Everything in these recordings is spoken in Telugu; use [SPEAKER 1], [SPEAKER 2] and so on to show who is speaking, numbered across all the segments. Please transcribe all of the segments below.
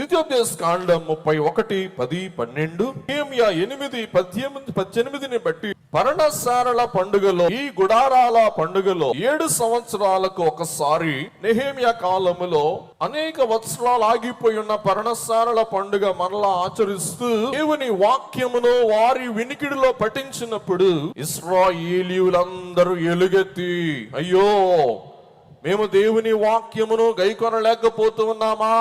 [SPEAKER 1] ద్వితీయోపదేశ కాండం 31:10-12, నెహెమ్యా 8:18 బట్టి పర్ణశాలల పండుగలో, ఈ గుడారాల పండుగలో 7 సంవత్సరాలకు ఒకసారి నెహెమ్యా కాలములో అనేక వత్సరాలు ఆగిపోయి ఉన్న పర్ణశాలల పండుగ మరలా ఆచరిస్తూ దేవుని వాక్యమును వారి వినికిడిలో పఠించినప్పుడు ఇశ్రాయేలీయులందరూ ఎలుగెత్తి, అయ్యో మేము దేవుని వాక్యమును గైకొనలేకపోతూ ఉన్నామా,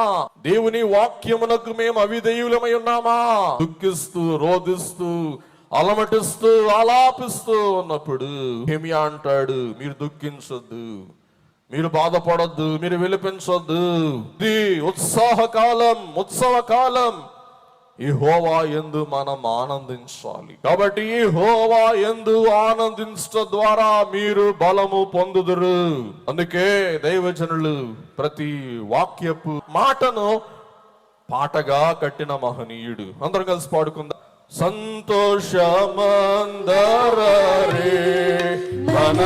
[SPEAKER 1] దేవుని వాక్యమునకు మేము అవిధేయులమై ఉన్నామా, దుఃఖిస్తూ రోధిస్తూ అలమటిస్తూ ఆలాపిస్తూ ఉన్నప్పుడు నెహెమ్యా అంటాడు, మీరు దుఃఖించొద్దు, మీరు బాధపడొద్దు, మీరు విలపించొద్దు, ఇది ఉత్సవ కాలం, యెహోవా యందు మనం ఆనందించాలి. కాబట్టి యెహోవా యందు ఆనందించడం ద్వారా మీరు బలము పొందుదురు. అందుకే దైవజనులు ప్రతి వాక్యపు మాటను పాటగా కట్టిన మహనీయుడు. అందరం కలిసి పాడుకుందాం. సంతోషమందరే మన